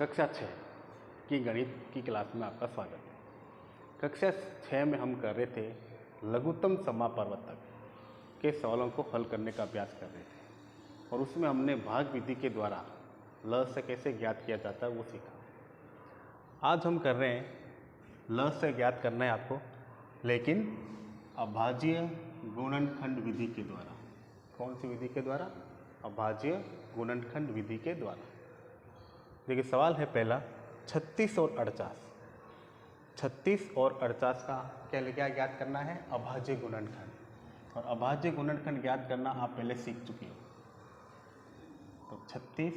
कक्षा 6 की गणित की क्लास में आपका स्वागत है। कक्षा 6 में हम कर रहे थे लघुत्तम समापवर्तक के सवालों को हल करने का अभ्यास कर रहे थे और उसमें हमने भाग विधि के द्वारा ल से कैसे ज्ञात किया जाता है वो सीखा। आज हम कर रहे हैं ल से ज्ञात करना है आपको, लेकिन अभाज्य गुणनखंड विधि के द्वारा। कौन सी विधि के द्वारा? अभाज्य गुणनखंड विधि के द्वारा। देखिए सवाल है पहला 36 और 48। 36 और 48 का क्या ज्ञात करना है? अभाज्य गुणनखंड। और अभाज्य गुणनखंड ज्ञात करना आप पहले सीख चुके हो। तो 36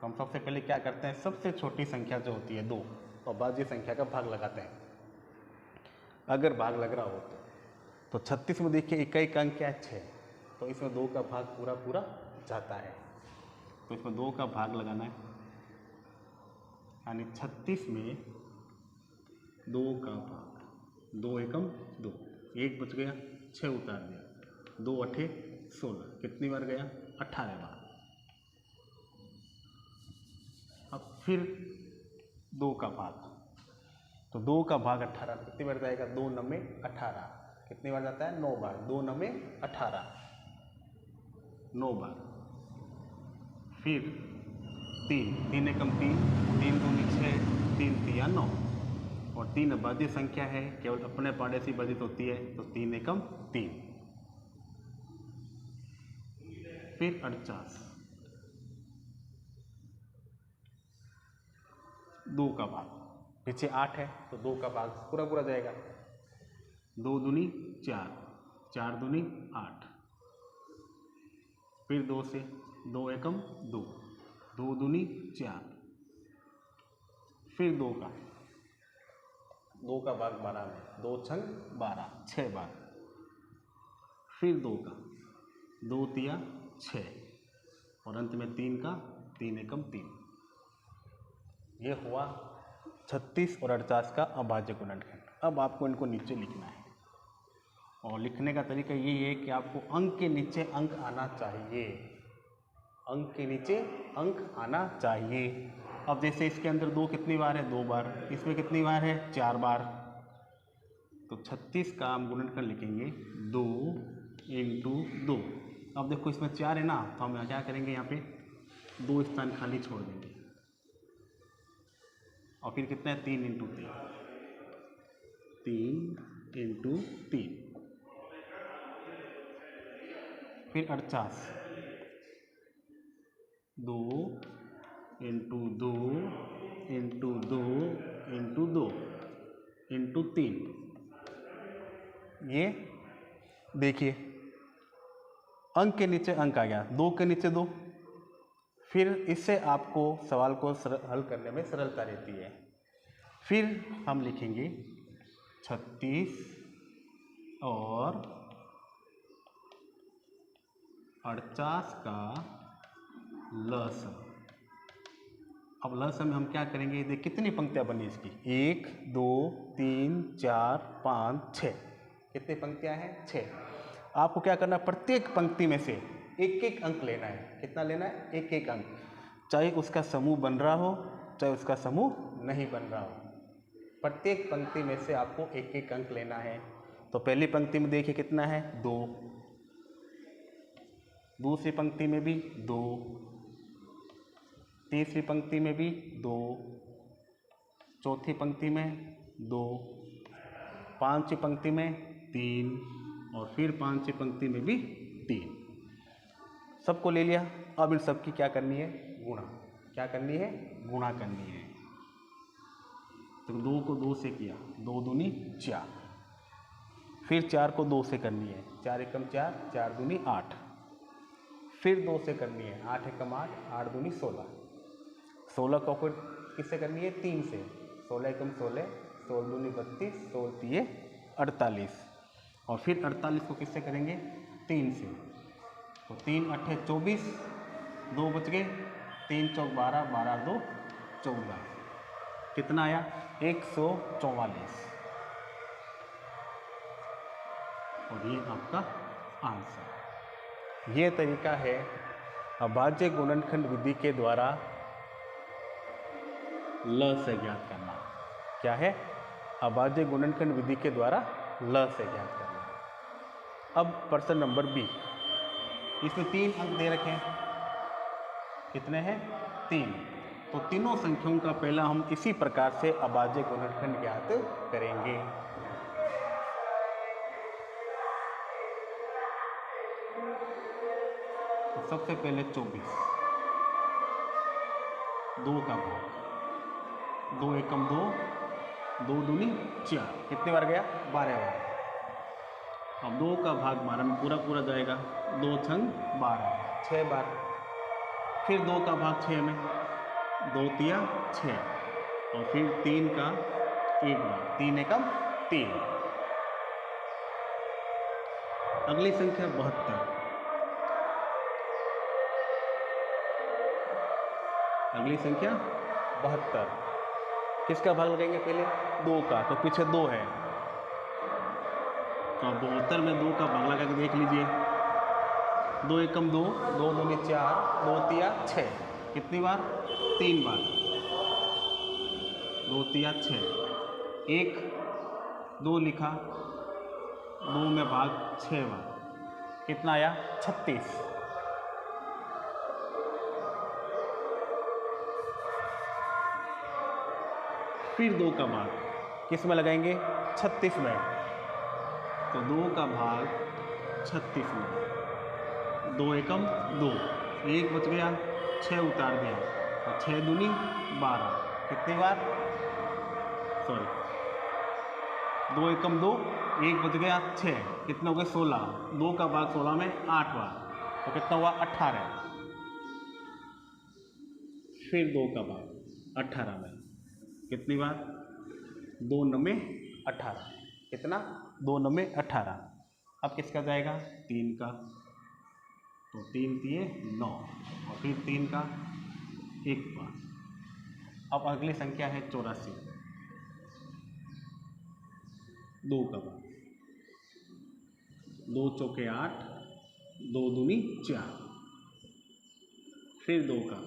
हम सबसे पहले क्या करते हैं, सबसे छोटी संख्या जो होती है 2, अभाज्य संख्या का भाग लगाते हैं। अगर भाग लग रहा हो तो 36 में देखिए इकाई का अंक क्या है 6, तो इसमें 2 का भाग पूरा पूरा जाता है, तो इसमें 2 का भाग लगाना है। यानी 36 में 2 का भाग, 2 एकम 2, 1 बच गया, 6 उतार दिया, 2 अठे 16, कितनी बार गया? 18 बार। अब फिर 2 का भाग, तो 2 का भाग 18 कितनी बार जाएगा? 2 9 18, कितनी बार जाता है? 9 बार। 2 9 18, 9 बार। फिर 3 एकम 3, 3 दूनी 6, 3 तिया 9, और 3 अभाज्य संख्या है, केवल अपने पाड़े से विभाजित होती है, तो 3 एकम 3। फिर 48, 2 का भाग, पीछे 8 है तो 2 का भाग पूरा पूरा जाएगा। 2 दूनी 4, 4 दूनी 8, फिर 2 से, 2 एकम 2, 2 दूनी 4, फिर 2 का भाग 12 में, 2 छंग 12, 6 बार। फिर 2 का, 2 तिया 6, और अंत में 3 का, 3 एकम 3। ये हुआ 36 और 48 का अभाज्य गुणनखंड। अब आपको इनको नीचे लिखना है, और लिखने का तरीका ये है कि आपको अंक के नीचे अंक आना चाहिए, अंक के नीचे अंक आना चाहिए। अब जैसे इसके अंदर 2 कितनी बार है? 2 बार। इसमें कितनी बार है? 4 बार। तो 36 का हम गुणनखंड लिखेंगे 2 इंटू 2। अब देखो इसमें 4 है ना, तो हम क्या करेंगे, यहाँ पे 2 स्थान खाली छोड़ देंगे, और फिर कितना है? 3 इंटू 3, 3 इंटू 3। फिर 48, 2 इंटू 2 इंटू 2 इंटू 2 इंटू 3। ये देखिए अंक के नीचे अंक आ गया, 2 के नीचे 2। फिर इससे आपको सवाल को हल करने में सरलता रहती है। फिर हम लिखेंगे 36 और 48 का लसम। अब लसम में हम क्या करेंगे, देख कितनी पंक्तियां बनी इसकी, 1 2 3 4 5 6, कितनी पंक्तियां हैं? 6। आपको क्या करना है, प्रत्येक पंक्ति में से एक एक अंक लेना है। कितना लेना है? एक एक अंक, चाहे उसका समूह बन रहा हो चाहे उसका समूह नहीं बन रहा हो। प्रत्येक पंक्ति में से आपको एक एक अंक लेना है। तो पहली पंक्ति में देखिए कितना है? 2, दूसरी पंक्ति में भी 2, तीसरी पंक्ति में भी 2, चौथी पंक्ति में 2, पांचवी पंक्ति में 3, और फिर पांचवी पंक्ति में भी 3। सबको ले लिया। अब इन सबकी क्या करनी है? गुणा। क्या करनी है? गुणा करनी है। तो 2 को 2 से किया, 2 दूनी 4। फिर 4 को 2 से करनी है, 4 एकम 4, 4 दूनी 8। फिर 2 से करनी है, 8 एकम 8, 8 दूनी 16। 16 को फिर किससे करनी है? 3 से, 16 एकम 16, 16 दूनी 32, 16 तिये 48। और फिर 48 को किससे करेंगे? 3 से, तो 3 अठे 24, 2 बच गए, 3 चौक 12, 12 2 14, कितना आया? 144। और ये आपका आंसर। ये तरीका है अभाज्य गुणनखंड विधि के द्वारा ल से ज्ञात करना। क्या है? अभाज्य गुणनखंड विधि के द्वारा ल से ज्ञात करना। अब प्रश्न नंबर बी, इसमें 3 अंक दे रखे हैं। कितने हैं? 3। तो तीनों संख्याओं का पहला हम इसी प्रकार से अभाज्य गुणनखंड ज्ञात करेंगे। तो सबसे पहले 24, 2 का भाग, 2 एकम 2, 2 दूनी 4, कितने बार गया? 12 बार। अब 2 का भाग 12 में पूरा पूरा जाएगा, 2 छंग 12, 6 बार। फिर 2 का भाग 6 में, 2 तिया 6, और फिर 3 का 1 बार, 3 एकम 3। अगली संख्या 72। अगली संख्या 72, किसका भाग लगाएंगे? पहले 2 का, तो पीछे 2 है, तो 72 में 2 का भाग लगा के देख लीजिए। 2 एकम 2, 2 दूनी 4, 2 तिया 6, कितनी बार? 3 बार, 2 तिया 6, 1 2 लिखा, 2 में भाग 6 बार, कितना आया? 36। फिर 2 का भाग किस में लगाएंगे? 36 में, तो 2 का भाग 36 में, 2 एकम 2, 1 बच गया, 6 उतार दिया, और 6 दूनी 12, कितनी बार? 2 एकम 2, 1 बच गया 6, कितने हो गए? 16, 2 का भाग 16 में 8 बार, तो कितना हुआ? 18। फिर 2 का भाग 18 में, कितनी बार? 2 9 18, कितना? 2 9 18। अब किसका जाएगा? 3 का, तो 3 तिये 9, और फिर 3 का 1 बार। अब अगली संख्या है 84, 2 का भाग, 2 चौके 8, 2 दूनी 4, फिर 2 का,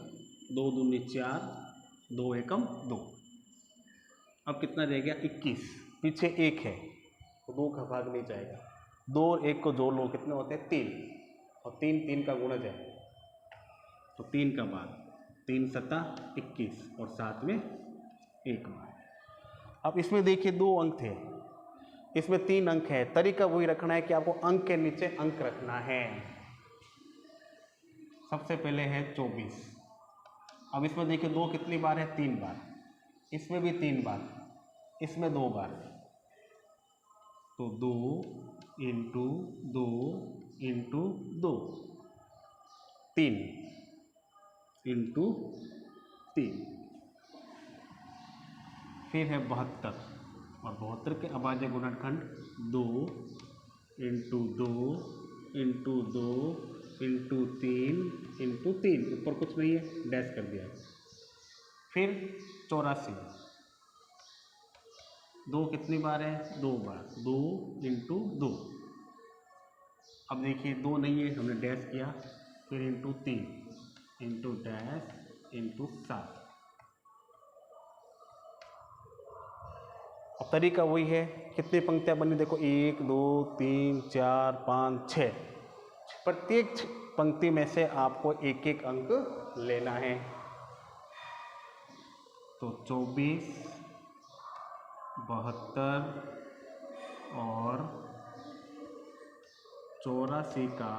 2 दूनी 4, 2 एकम 2। अब कितना रह गया? 21, पीछे 1 है, तो 2 का भाग नहीं जाएगा। 2 और 1 को जोड़ लो, कितने होते हैं? 3, और 3 3 का गुणज है, तो 3 का भाग, 3 सता 21, और साथ में 1 बार। अब इसमें देखिए 2 अंक थे, इसमें 3 अंक है। तरीका वही रखना है कि आपको अंक के नीचे अंक रखना है। सबसे पहले है 24। अब इसमें देखिए 2 कितनी बार है? 3 बार। इसमें भी 3 बार, इसमें 2 बार, तो 2 इंटू 2 इंटू 2, 3 इंटू 3। फिर है 72, और 72 के अभाज्य गुणनखंड 2 इंटू 2 इंटू 2 इंटू 3 इंटू 3, ऊपर कुछ नहीं है, डैश कर दिया। फिर 84, 2 कितनी बार है? 2 बार, 2 इंटू 2। अब देखिए 2 नहीं है, हमने डैश किया, फिर इंटू 3 इंटू डैश इंटू 7। अब तरीका वही है। कितनी पंक्तियाँ बनी? देखो 1 2 3 4 5 6, प्रत्येक पंक्ति में से आपको एक एक अंक लेना है। तो 24, 72 और 84 का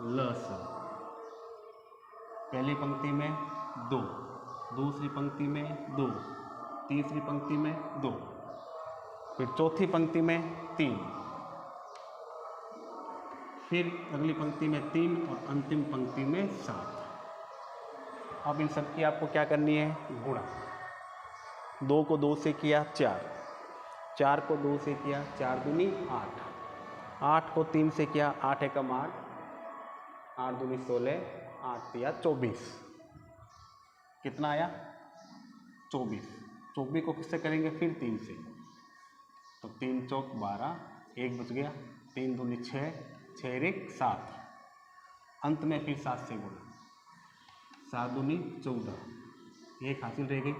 लसा, पहली पंक्ति में 2, दूसरी पंक्ति में 2, तीसरी पंक्ति में 2, फिर चौथी पंक्ति में 3, फिर अगली पंक्ति में 3, और अंतिम पंक्ति में 7। अब इन सब की आपको क्या करनी है? गुणा। 2 को 2 से किया 4, 4 को 2 से किया 4 दूनी 8, 8 को 3 से किया 8 एकम 8, 8 दूनी 16, 8 तिया 24, कितना आया? 24। 24 को किससे करेंगे? फिर 3 से, तो 3 चौक 12, 1 बच गया, 3 दूनी 6, 6 1 7, अंत में फिर 7 से गुणा, 7 दूनी 14, एक हासिल रह गई,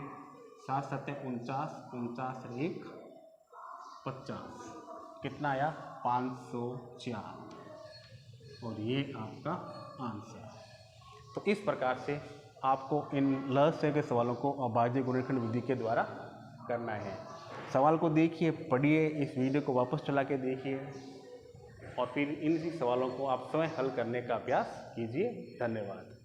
7 सत्ते 49, 49 और 1 50, कितना आया 504, और ये आपका आंसर। तो इस प्रकार से आपको इन रहस्य के सवालों को अभाज्य गुणनखंड विधि के द्वारा करना है। सवाल को देखिए, पढ़िए, इस वीडियो को वापस चला के देखिए और फिर इन सवालों को आप स्वयं हल करने का अभ्यास कीजिए। धन्यवाद।